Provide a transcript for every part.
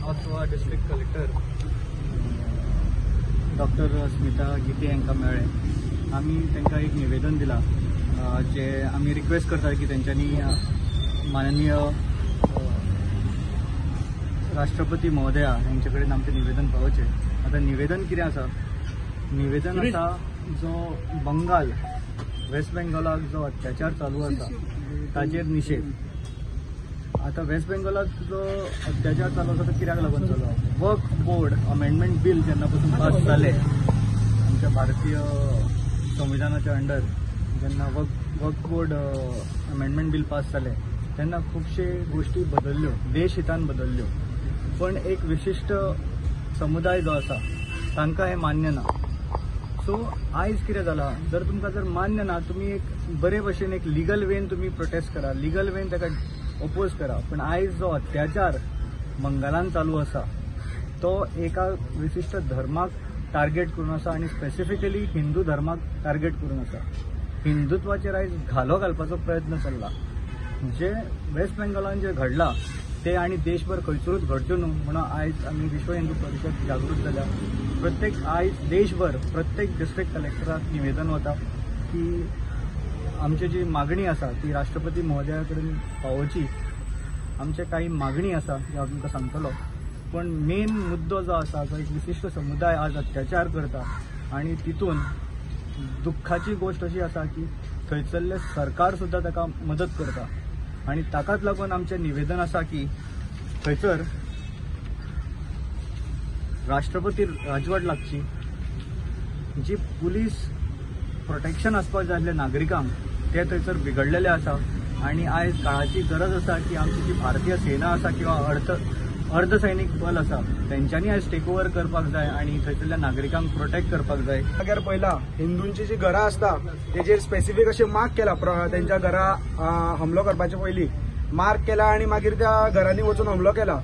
आसवा district collector doctor Smita Gite हांकां मेळ्ळे। आमी तांकां एक निवेदन दिलां जे आमी रिक्वेस्ट करता की तेंच्यांनी माननीय राष्ट्रपती महोदया हांचे कडेन आमचें निवेदन पावोवचें। आतां निवेदन कितें आसा? निवेदन आसा जो बंगाल वेस्ट बेंगॉलाक जो अत्याचार चालू आसा ताचेर निशेध। आता वेस्ट बेंगॉलात जो अत्याचार चालू आसा तो कित्याक लागून चालू आसा? वक्फ बोर्ड अमेंडमेंट बिल जेन्ना पासून पास जाले आमच्या भारतीय संविधानाच्या अंडर, जेन्ना वक्फ बोर्ड अमेंडमेंट बिल पास जाले तेन्ना खुबशे गोष्टी बदल्ल्यो, देश हितान बदल्ल्यो, पण एक विशिष्ट समुदाय जो आसा तांकां हें मान्य ना। सो आयज कितें जालां, जर तुमकां जर मान्य ना, तुमी एक बरे भशेन एक लिगल वेन तुमी प्रोटेस्ट करा, लिगल वेन ताका ओपोज करा, पण आयज जो अत्याचार बंगालान चालू आसा तो एका विशिष्ट धर्माक टार्गेट करून आसा आनी स्पेसिफिकली हिंदू धर्माक टार्गेट करून आसा। हिंदुत्वाचेर आयज घालो घालपाचो प्रयत्न चल्ला। जे वेस्ट बेंगॉलान जे घडलां ते आनी देशभर खंयसरूच घडच्यो न्हू म्हणून आयज आमी विश्व हिंदू परिशद जागृत जाल्या। प्रत्येक आयज देशभर प्रत्येक डिस्ट्रिक्ट कलेक्टराक निवेदन वता की आमची जी मागणी आसा ती राष्ट्रपती महोदया कडेन पावोवची। आमचे काही मागणी आसा जे हांव तुमकां सांगतलो, पण मेन मुद्दो जो आसा जो एक विशिष्ट समुदाय आज अत्याचार करता आनी तितून दुख्खाची गोष्ट अशी आसा की थंयसरले सरकार सुद्दां ताका मदत करता आनी ताकाच लागून आमचें निवेदन आसा की थंयसर राष्ट्रपती राजवट लागची, जी पुलीस प्रोटेक्शन आसपाक जाय आसलें नागरिकांक ते थंयसर बिगडलेले आसा आनी आयज काळाची गरज आसा की आमची जी भारतीय सेना आसा किंवा अर्धसैनिक बल आसा तेंच्यांनी आयज टेक ओवर करपाक जाय आनी थंयसरल्या नागरिकांक प्रोटेक्ट करपाक जाय। जाग्यार पयला हिंदूंची जी घरां आसता तेजेर स्पेसिफीक अशें मार्क केला, तेंच्या घरा हमलो करपाचे पयलीं मार्क केला आनी मागीर त्या घरांनी वचून हमलो केला।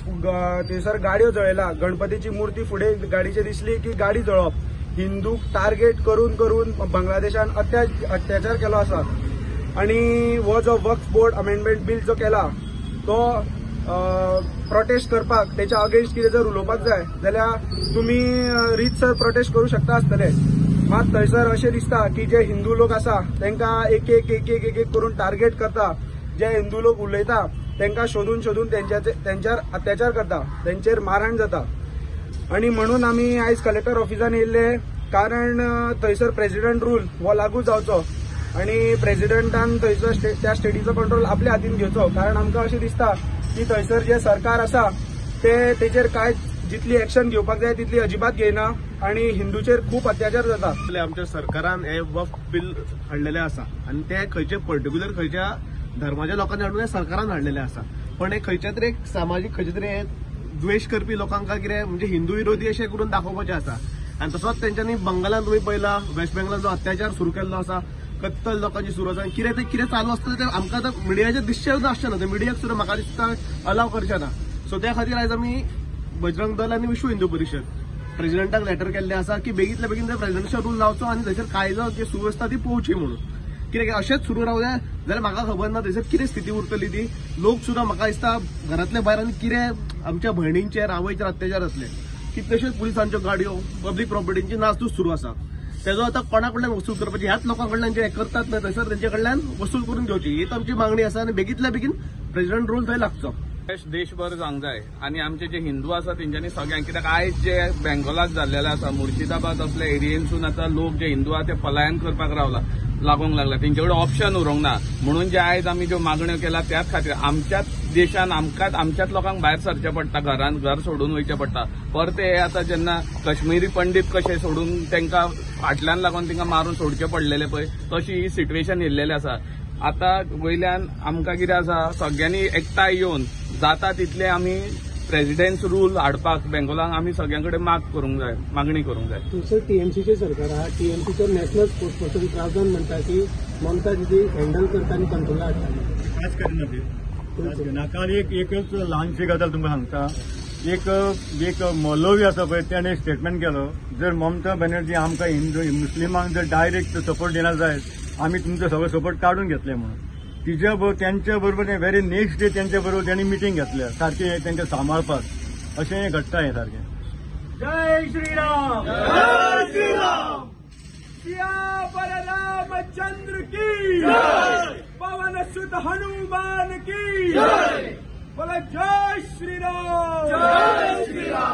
थंयसर गाडयो जळयला, गणपतीची मुर्ती फुडें गाडीचे दिसली की गाडी जळप। हिंदूक टार्गेट करून करून बांगलादेशान अत्याचार केलो आसा आनी हो जो वक्फ बोर्ड अमेंडमेंट बिल जो केला तो प्रोटेस्ट करपाक तेच्या अगेन्स्ट कितें जर उलोवपाक जाय जाल्यार तुमी रितसर प्रोटेस्ट करू शकता आसतले। मात थंयसर अशें दिसता की जे हिंदू लोक आसा तांकां एक एक करून टार्गेट करता, जे हिंदू लोक उलयता तांकां शोधून तेंच्यार अत्याचार करता, तेंचेर मारहाण जाता। आणि म्हणून आमी आयज कलेक्टर ऑफिसान येयल्ले कारण थंयसर प्रेसिडेंट रूल हो लागू जावचो आणि प्रेसिडेंटान थंयसर त्या स्टेटीचो कंट्रोल आपल्या हातीन घेवचो। कारण आमकां अशें दिसता की थंयसर जे सरकार आसा तेचेर कांय जितली एक्शन घेवपाक जाय तितली अजिबात घेयना आणि हिंदूचेर खूप अत्याचार जाता। आमच्या सरकारान हे वक्फ बिल हाडलेले आसा आणि ते खंयचे पर्टिक्युलर खंयच्या धर्माच्या लोकांनी हाडून सरकारान हाडलेले आसा, पण हे खंयच्या तरी एक सामाजीक खंयचे तरी द्वेष करपी लोकांका कितें म्हणजे हिंदू विरोधी अशें करून दाखोवपाचें आसा। आनी तसोच तेंच्यांनी बंगालान तुम्ही पळयला, वेस्ट बेंगॉलान जो अत्याचार सुरू केल्लो आसा, कत्तल लोकांची सुरू आसा, कितें चालू आसता ते आमकां आतां मिडियाचेर दिसचें आसचें ना, ते मिडियाक सुद्दां म्हाका दिसता अलाव करचें ना। सो त्या खातीर आयज आमी बजरंग दल आनी विश्व हिंदू परिशद प्रेसिडेंटाक लेटर केल्लें आसा की बेगींतल्या बेगीन प्रेसिडेंटाचो रूल लावचो आनी थंयसर कायदो जी सुवेवस्था ती पोवची म्हणून। कित्याक अशेंच सुरू रावलें जाल्यार म्हाका खबर ना थंयसर कितें स्थिती उरतली ती। लोक सुद्दां म्हाका दिसता घरांतल्या भायर आनी कितें आमच्या भयणींचेर आवयचेर अत्याचार जातले, कितलेश्योच पुलिसांच्यो गाडयो पब्लीक प्रॉपर्टींची नासधूस सुरू आसा। तेजो आतां कोणा कडल्यान वसूल करपाची, ह्याच लोकां कडल्यान जे करतात ना थंयसर तेंचे कडल्यान वसूल करून घेवची, हीच आमची मागणी आसा आनी बेगींतल्या बेगीन प्रेसिडेंट रूल थंय लागचो। देशभर जावंक जाय आनी आमचे जे हिंदू आसा तेंच्यांनी सगळ्यांक, कित्याक आयज जे बेंगॉलाक जाल्लेले आसा, मुर्शिदाबाद असल्या एरियेनसून आतां लोक जे हिंदू आहा ते पलायन करपाक लागूंक लागला, तेंचे कडेन ऑप्शन उरूंक ना। म्हणून जे आयज आमी ज्यो मागण्यो केला त्याच खातीर आमच्याच देशान आमच्याच लोकांक भायर सरचें पडटा, घर सोडून वयचें पडटा। परते हे आतां जेन्ना कश्मीरी पंडीत कशे सोडून तांकां फाटल्यान लागून तांकां मारून सोडचे पडलेले पळय, तशी ही सिट्युएशन येयल्लेली आसा। आतां वयल्यान आमकां कितें आसा, सगळ्यांनी एकठांय येवन जाता तितले आमी प्रेसिडेंट्स रूल हाडपाक बेंगॉलाक आमी सगळ्यां कडेन मागणी करूंक जाय। थंयसर टीएमसीचे सरकार आहा, टीएमसीचो नॅशनल स्पोर्ट्स पर्सन राजन म्हणटा की ममता दिदी हँडल करता आनी कंट्रोला हाडटा। कांयच करिना ते, एकच ल्हानशी गजाल तुमकां सांगता। एक मौलवी आसा पळय त्याने स्टेटमेंट केलो, जर ममता बॅनर्जी आमकां हिंदू मुस्लिमांक जर डायरेक्ट सपोर्ट दिना जायत आमी तुमचो सगळो सपोर्ट काढून घेतले म्हणून। त्यांच्या बरोबर व्हेरी नेक्स्ट डे त्यांच्या बरोबर त्यांनी मिटींग घेतल्या सारखे त्यांच्या सांबाळपाक। अशें हें घडटा हें सारकें. जय श्रीराम. जय श्रीराम. सियावर रामचंद्र की जय. पवन सुत हनुमान की जय. बोला जय श्रीराम. जय श्रीराम.